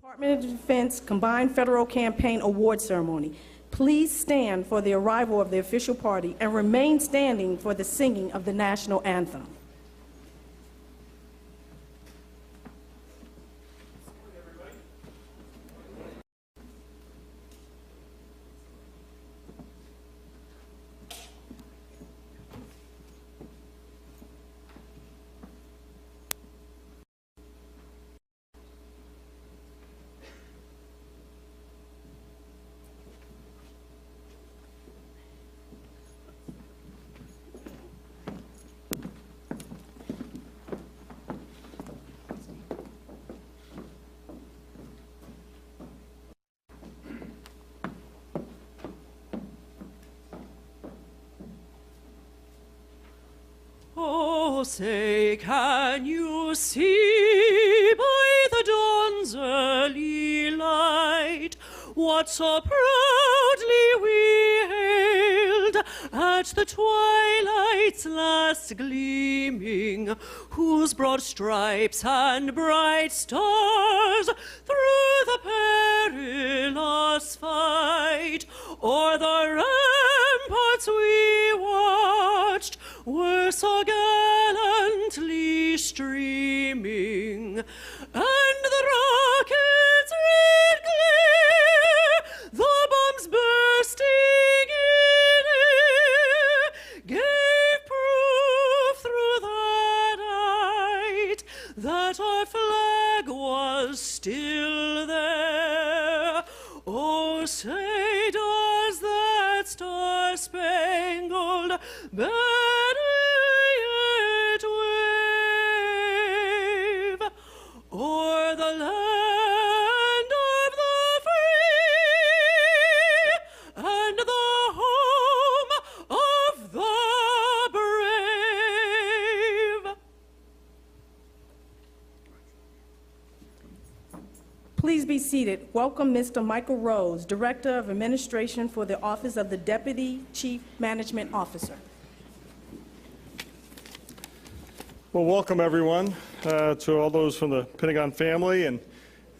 Department of Defense Combined Federal Campaign Award Ceremony. Please stand for the arrival of the official party and remain standing for the singing of the national anthem. Oh, say, can you see by the dawn's early light what so proudly we hailed at the twilight's last gleaming, whose broad stripes and bright stars through the perilous fight o'er the ramparts we watched were so gallantly streaming, and the rockets' red glare, the bombs bursting in air, gave proof through the night that our flag was still there. Oh, say does that star-spangled banner yet wave o'er the land of the free and the home of the brave? Please be seated. Welcome Mr. Michael Rose, Director of Administration for the Office of the Deputy Chief Management Officer. Well, welcome everyone to all those from the Pentagon family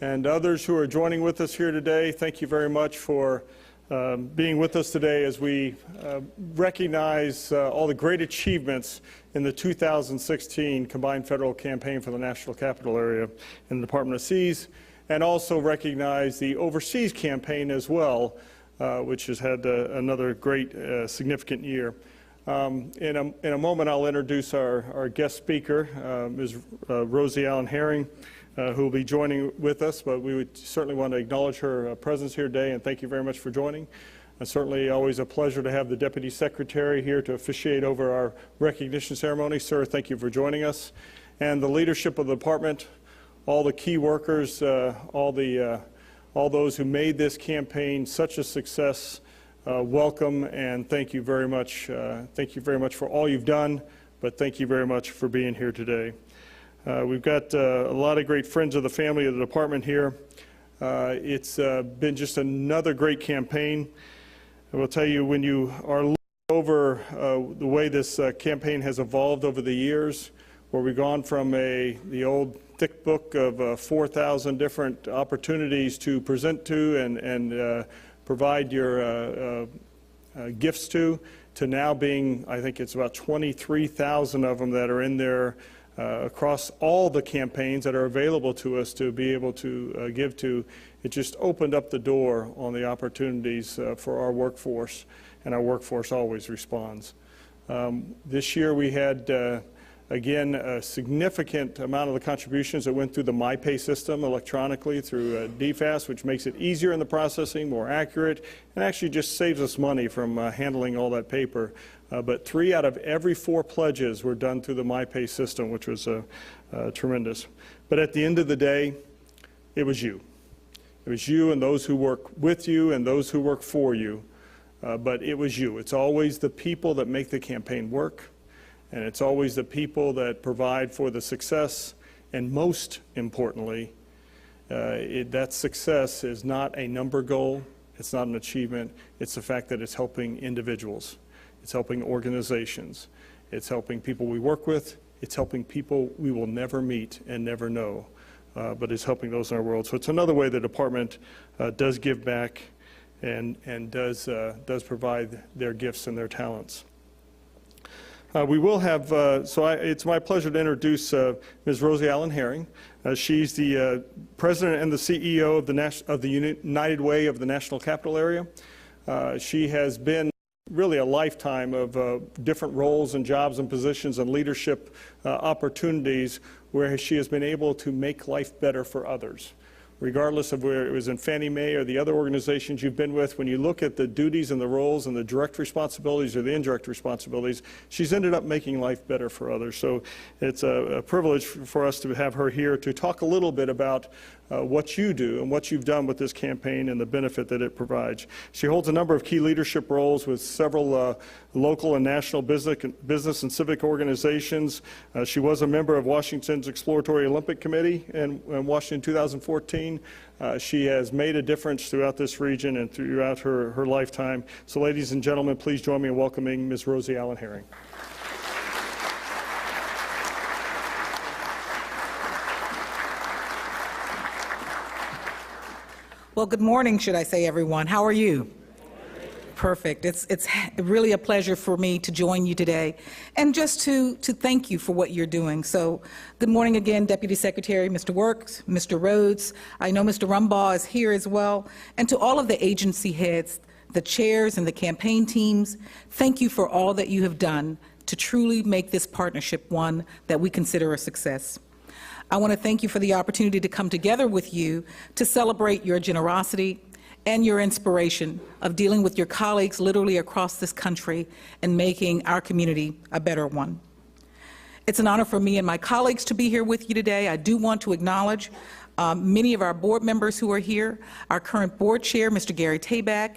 and others who are joining with us here today. Thank you very much for being with us today as we recognize all the great achievements in the 2016 Combined Federal Campaign for the National Capital Area in the Department of Seas, and also recognize the overseas campaign as well, which has had another great significant year. In a moment, I'll introduce our guest speaker, Ms. Rosie Allen Herring, who will be joining with us, but we would certainly want to acknowledge her presence here today, and thank you very much for joining. And certainly always a pleasure to have the Deputy Secretary here to officiate over our recognition ceremony. Sir, thank you for joining us. And the leadership of the department, all the key workers, all those who made this campaign such a success, welcome and thank you very much. Thank you very much for all you've done, but thank you very much for being here today. We've got a lot of great friends of the family of the department here. It's been just another great campaign. I will tell you, when you are looking over the way this campaign has evolved over the years, where we've gone from the old thick book of 4,000 different opportunities to present to and provide your gifts to now being, I think it's about 23,000 of them that are in there across all the campaigns that are available to us to be able to give to. It just opened up the door on the opportunities for our workforce, and our workforce always responds. This year we had again, a significant amount of the contributions that went through the MyPay system electronically through DFAS, which makes it easier in the processing, more accurate, and actually just saves us money from handling all that paper. But 3 out of every 4 pledges were done through the MyPay system, which was tremendous. But at the end of the day, it was you. It was you and those who work with you and those who work for you. But it was you. It's always the people that make the campaign work. And it's always the people that provide for the success, and most importantly, that success is not a number goal, it's not an achievement, it's the fact that it's helping individuals, it's helping organizations, it's helping people we work with, it's helping people we will never meet and never know. but is helping those in our world. So it's another way the department does give back and does provide their gifts and their talents. We will have, it's my pleasure to introduce Ms. Rosie Allen Herring. She's the president and the CEO of the United Way of the National Capital Area. She has been really a lifetime of different roles and jobs and positions and leadership opportunities where she has been able to make life better for others. Regardless of where it was in Fannie Mae or the other organizations you've been with, when you look at the duties and the roles and the direct responsibilities or the indirect responsibilities, she's ended up making life better for others. So it's a privilege for us to have her here to talk a little bit about what you do and what you've done with this campaign and the benefit that it provides. She holds a number of key leadership roles with several local and national business and civic organizations. She was a member of Washington's Exploratory Olympic Committee in Washington 2014. She has made a difference throughout this region and throughout her lifetime. So ladies and gentlemen, please join me in welcoming Ms. Rosie Allen Herring. Well, good morning, should I say, everyone. How are you? Perfect. It's really a pleasure for me to join you today and just to thank you for what you're doing. So good morning again, Deputy Secretary, Mr. Works, Mr. Rhodes. I know Mr. Rumbaugh is here as well. And to all of the agency heads, the chairs and the campaign teams, thank you for all that you have done to truly make this partnership one that we consider a success. I want to thank you for the opportunity to come together with you to celebrate your generosity and your inspiration of dealing with your colleagues literally across this country and making our community a better one. It's an honor for me and my colleagues to be here with you today. I do want to acknowledge many of our board members who are here, our current board chair, Mr. Gary Tabak,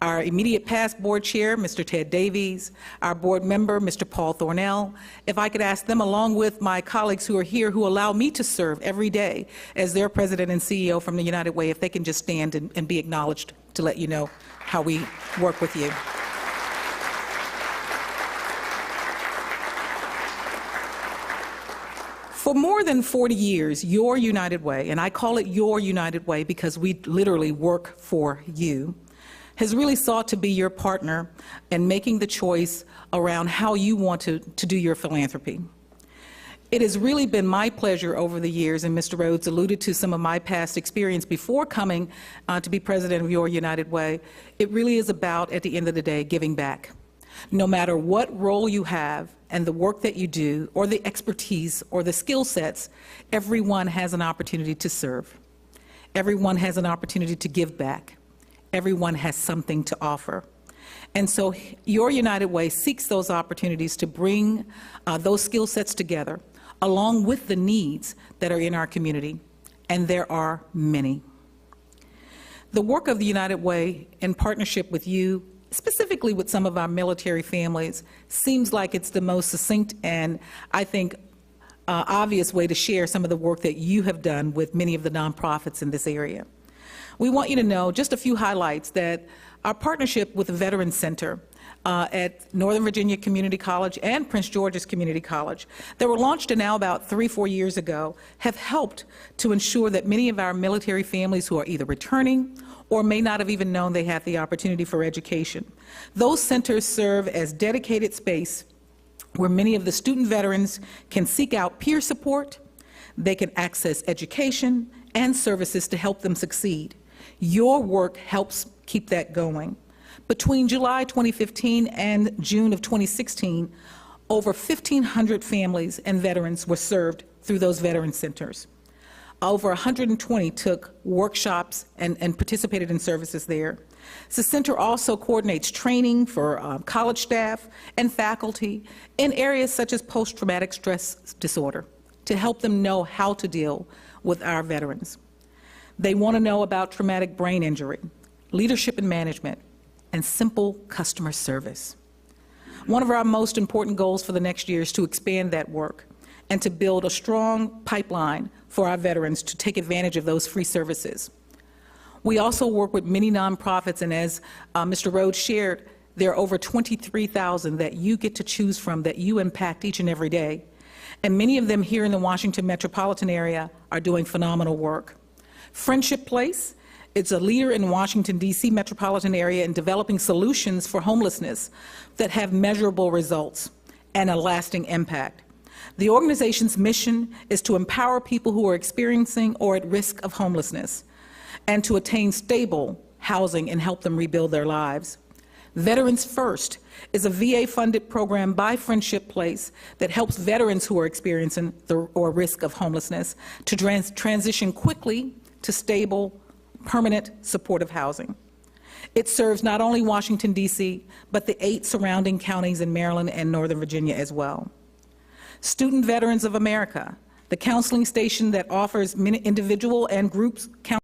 our immediate past board chair, Mr. Ted Davies, our board member, Mr. Paul Thornell. If I could ask them, along with my colleagues who are here, who allow me to serve every day as their president and CEO from the United Way, if they can just stand and be acknowledged to let you know how we work with you. For more than 40 years, your United Way, and I call it your United Way because we literally work for you, has really sought to be your partner in making the choice around how you want to do your philanthropy. It has really been my pleasure over the years, and Mr. Rhodes alluded to some of my past experience before coming to be president of your United Way. It really is about, at the end of the day, giving back. No matter what role you have and the work that you do, or the expertise or the skill sets, everyone has an opportunity to serve. Everyone has an opportunity to give back. Everyone has something to offer. And so your United Way seeks those opportunities to bring those skill sets together, along with the needs that are in our community, and there are many. The work of the United Way, in partnership with you, specifically with some of our military families, seems like it's the most succinct and, I think, obvious way to share some of the work that you have done with many of the nonprofits in this area. We want you to know just a few highlights that our partnership with the Veterans Center at Northern Virginia Community College and Prince George's Community College that were launched now about 3-4 years ago have helped to ensure that many of our military families who are either returning or may not have even known they had the opportunity for education. Those centers serve as dedicated space where many of the student veterans can seek out peer support, they can access education and services to help them succeed. Your work helps keep that going. Between July 2015 and June of 2016, over 1,500 families and veterans were served through those veteran centers. Over 120 took workshops and participated in services there. The center also coordinates training for college staff and faculty in areas such as post-traumatic stress disorder to help them know how to deal with our veterans. They want to know about traumatic brain injury, leadership and management, and simple customer service. One of our most important goals for the next year is to expand that work and to build a strong pipeline for our veterans to take advantage of those free services. We also work with many nonprofits, and as Mr. Rhodes shared, there are over 23,000 that you get to choose from that you impact each and every day. and many of them here in the Washington metropolitan area are doing phenomenal work. Friendship Place is a leader in Washington, D.C. metropolitan area in developing solutions for homelessness that have measurable results and a lasting impact. The organization's mission is to empower people who are experiencing or at risk of homelessness and to attain stable housing and help them rebuild their lives. Veterans First is a VA-funded program by Friendship Place that helps veterans who are experiencing or risk of homelessness to transition quickly to stable, permanent, supportive housing. It serves not only Washington, D.C., but the 8 surrounding counties in Maryland and Northern Virginia as well. Student Veterans of America, the counseling station that offers individual and groups counseling